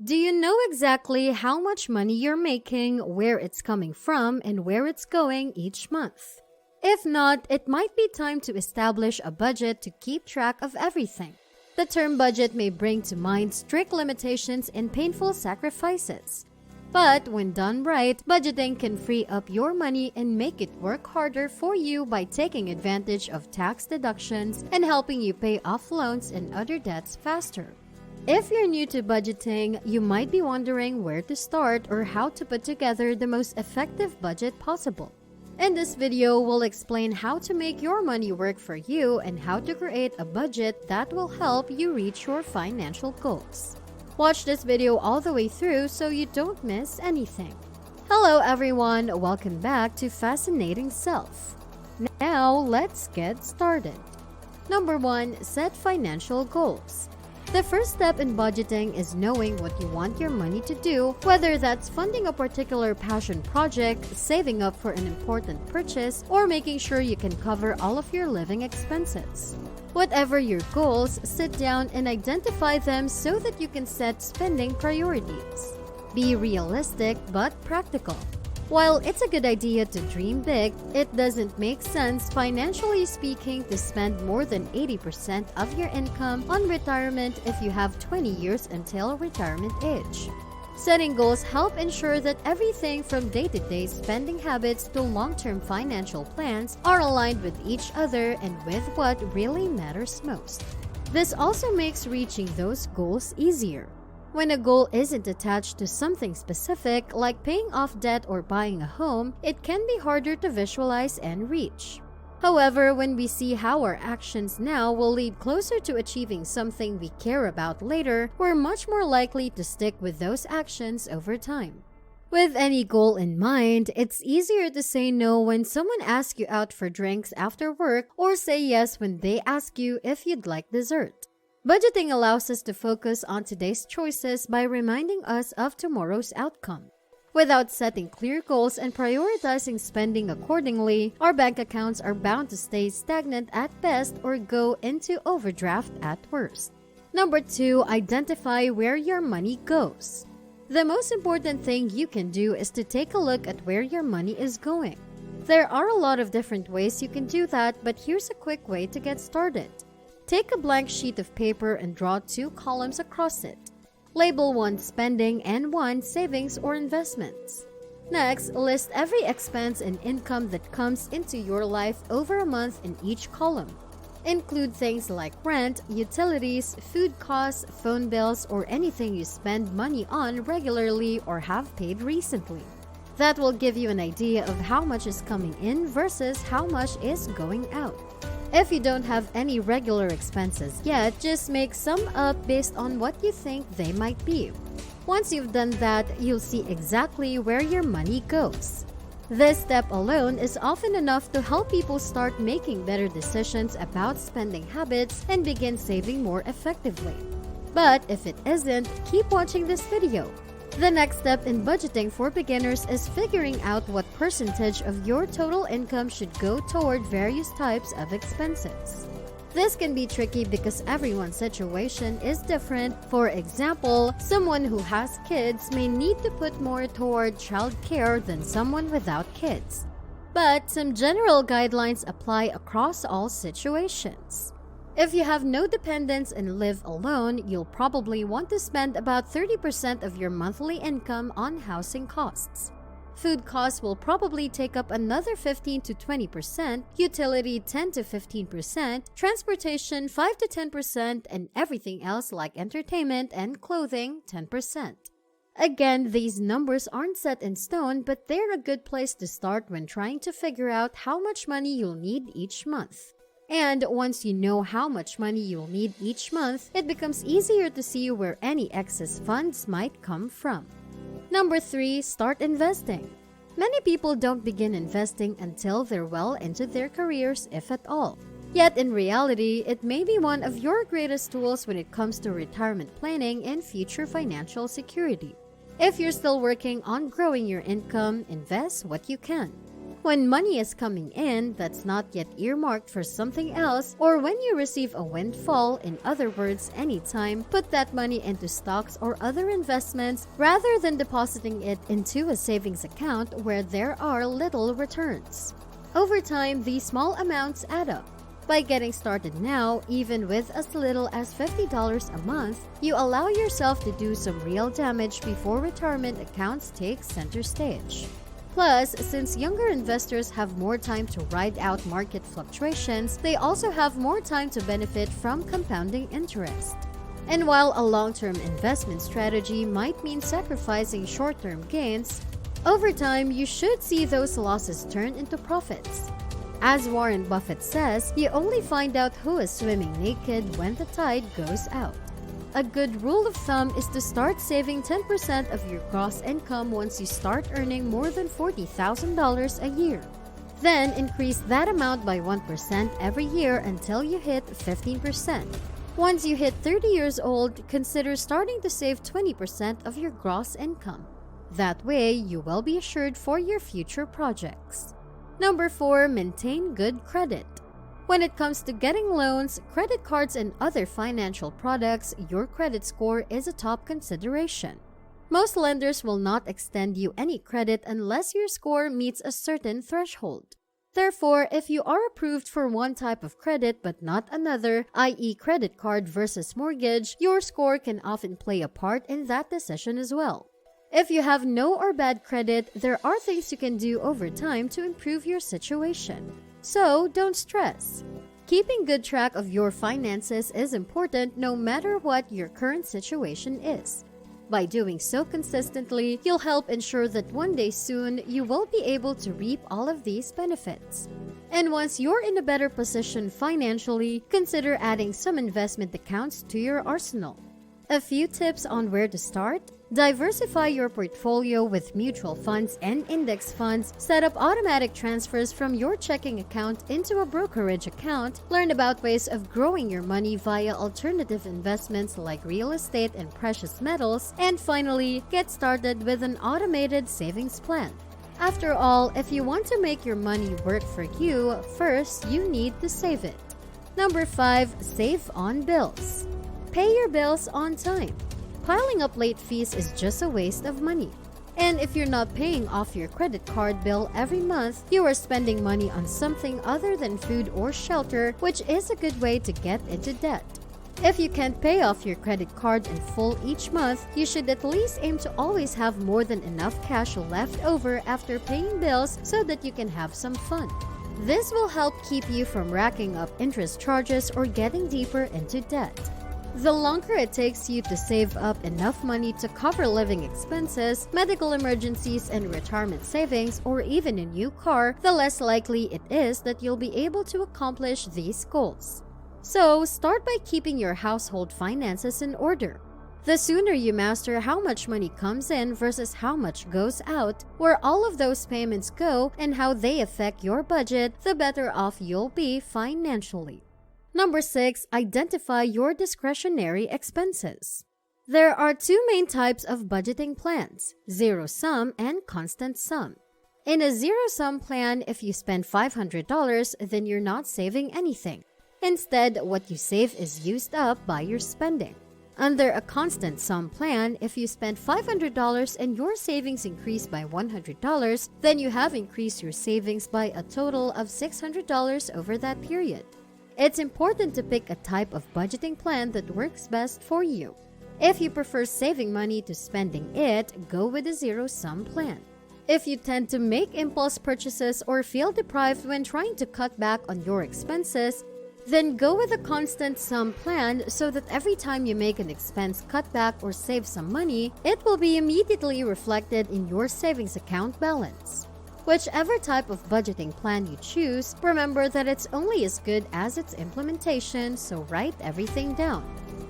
Do you know exactly how much money you're making, where it's coming from, and where it's going each month? If not, it might be time to establish a budget to keep track of everything. The term budget may bring to mind strict limitations and painful sacrifices. But when done right, budgeting can free up your money and make it work harder for you by taking advantage of tax deductions and helping you pay off loans and other debts faster. If you're new to budgeting, you might be wondering where to start or how to put together the most effective budget possible. In this video, we'll explain how to make your money work for you and how to create a budget that will help you reach your financial goals. Watch this video all the way through so you don't miss anything. Hello everyone, welcome back to Fascinating Self. Now, let's get started. Number 1. Set financial goals. The first step in budgeting is knowing what you want your money to do, whether that's funding a particular passion project, saving up for an important purchase, or making sure you can cover all of your living expenses. Whatever your goals, sit down and identify them so that you can set spending priorities. Be realistic but practical. While it's a good idea to dream big, it doesn't make sense, financially speaking, to spend more than 80% of your income on retirement if you have 20 years until retirement age. Setting goals help ensure that everything from day-to-day spending habits to long-term financial plans are aligned with each other and with what really matters most. This also makes reaching those goals easier. When a goal isn't attached to something specific, like paying off debt or buying a home, it can be harder to visualize and reach. However, when we see how our actions now will lead closer to achieving something we care about later, we're much more likely to stick with those actions over time. With any goal in mind, it's easier to say no when someone asks you out for drinks after work or say yes when they ask you if you'd like dessert. Budgeting allows us to focus on today's choices by reminding us of tomorrow's outcome. Without setting clear goals and prioritizing spending accordingly, our bank accounts are bound to stay stagnant at best or go into overdraft at worst. Number 2, identify where your money goes. The most important thing you can do is to take a look at where your money is going. There are a lot of different ways you can do that, but here's a quick way to get started. Take a blank sheet of paper and draw 2 columns across it. Label one spending and one savings or investments. Next, list every expense and income that comes into your life over a month in each column. Include things like rent, utilities, food costs, phone bills, or anything you spend money on regularly or have paid recently. That will give you an idea of how much is coming in versus how much is going out. If you don't have any regular expenses yet, just make some up based on what you think they might be. Once you've done that, you'll see exactly where your money goes. This step alone is often enough to help people start making better decisions about spending habits and begin saving more effectively. But if it isn't, keep watching this video. The next step in budgeting for beginners is figuring out what percentage of your total income should go toward various types of expenses. This can be tricky because everyone's situation is different. For example, someone who has kids may need to put more toward childcare than someone without kids. But some general guidelines apply across all situations. If you have no dependents and live alone, you'll probably want to spend about 30% of your monthly income on housing costs. Food costs will probably take up another 15 to 20%, utility 10 to 15%, transportation 5 to 10%, and everything else like entertainment and clothing 10%. Again, these numbers aren't set in stone, but they're a good place to start when trying to figure out how much money you'll need each month. And once you know how much money you'll need each month, it becomes easier to see where any excess funds might come from. Number 3, start investing. Many people don't begin investing until they're well into their careers, if at all. Yet in reality, it may be one of your greatest tools when it comes to retirement planning and future financial security. If you're still working on growing your income, invest what you can. When money is coming in that's not yet earmarked for something else, or when you receive a windfall, in other words, anytime, put that money into stocks or other investments rather than depositing it into a savings account where there are little returns. Over time, these small amounts add up. By getting started now, even with as little as $50 a month, you allow yourself to do some real damage before retirement accounts take center stage. Plus, since younger investors have more time to ride out market fluctuations, they also have more time to benefit from compounding interest. And while a long-term investment strategy might mean sacrificing short-term gains, over time you should see those losses turn into profits. As Warren Buffett says, you only find out who is swimming naked when the tide goes out. A good rule of thumb is to start saving 10% of your gross income once you start earning more than $40,000 a year. Then increase that amount by 1% every year until you hit 15%. Once you hit 30 years old, consider starting to save 20% of your gross income. That way, you will be assured for your future projects. Number 4, maintain good credit. When it comes to getting loans, credit cards, and other financial products, your credit score is a top consideration. Most lenders will not extend you any credit unless your score meets a certain threshold. Therefore, if you are approved for one type of credit but not another, i.e. credit card versus mortgage, your score can often play a part in that decision as well. If you have no or bad credit, there are things you can do over time to improve your situation. So, don't stress. Keeping good track of your finances is important no matter what your current situation is. By doing so consistently, you'll help ensure that one day soon you will be able to reap all of these benefits. And once you're in a better position financially, consider adding some investment accounts to your arsenal. A few tips on where to start. Diversify your portfolio with mutual funds and index funds. Set up automatic transfers from your checking account into a brokerage account. Learn about ways of growing your money via alternative investments like real estate and precious metals. And finally, get started with an automated savings plan. After all, if you want to make your money work for you, first you need to save it. Number 5, save on bills. Pay your bills on time. Piling up late fees is just a waste of money. And if you're not paying off your credit card bill every month, you are spending money on something other than food or shelter, which is a good way to get into debt. If you can't pay off your credit card in full each month, you should at least aim to always have more than enough cash left over after paying bills so that you can have some fun. This will help keep you from racking up interest charges or getting deeper into debt. The longer it takes you to save up enough money to cover living expenses, medical emergencies, and retirement savings, or even a new car, the less likely it is that you'll be able to accomplish these goals. So, start by keeping your household finances in order. The sooner you master how much money comes in versus how much goes out, where all of those payments go, and how they affect your budget, the better off you'll be financially. Number 6, identify your discretionary expenses. There are two main types of budgeting plans, zero-sum and constant sum. In a zero-sum plan, if you spend $500, then you're not saving anything. Instead, what you save is used up by your spending. Under a constant sum plan, if you spend $500 and your savings increase by $100, then you have increased your savings by a total of $600 over that period. It's important to pick a type of budgeting plan that works best for you. If you prefer saving money to spending it, go with a zero-sum plan. If you tend to make impulse purchases or feel deprived when trying to cut back on your expenses, then go with a constant sum plan so that every time you make an expense cutback or save some money, it will be immediately reflected in your savings account balance. Whichever type of budgeting plan you choose, remember that it's only as good as its implementation, so write everything down.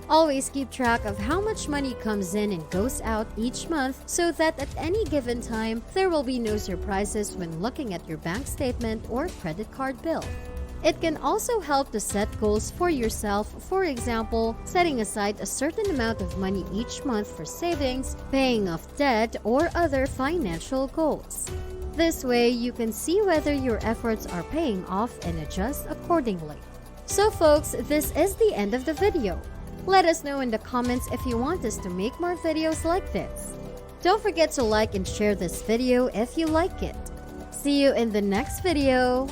Always keep track of how much money comes in and goes out each month so that at any given time, there will be no surprises when looking at your bank statement or credit card bill. It can also help to set goals for yourself, for example, setting aside a certain amount of money each month for savings, paying off debt, or other financial goals. This way, you can see whether your efforts are paying off and adjust accordingly. So folks, this is the end of the video. Let us know in the comments if you want us to make more videos like this. Don't forget to like and share this video if you like it. See you in the next video.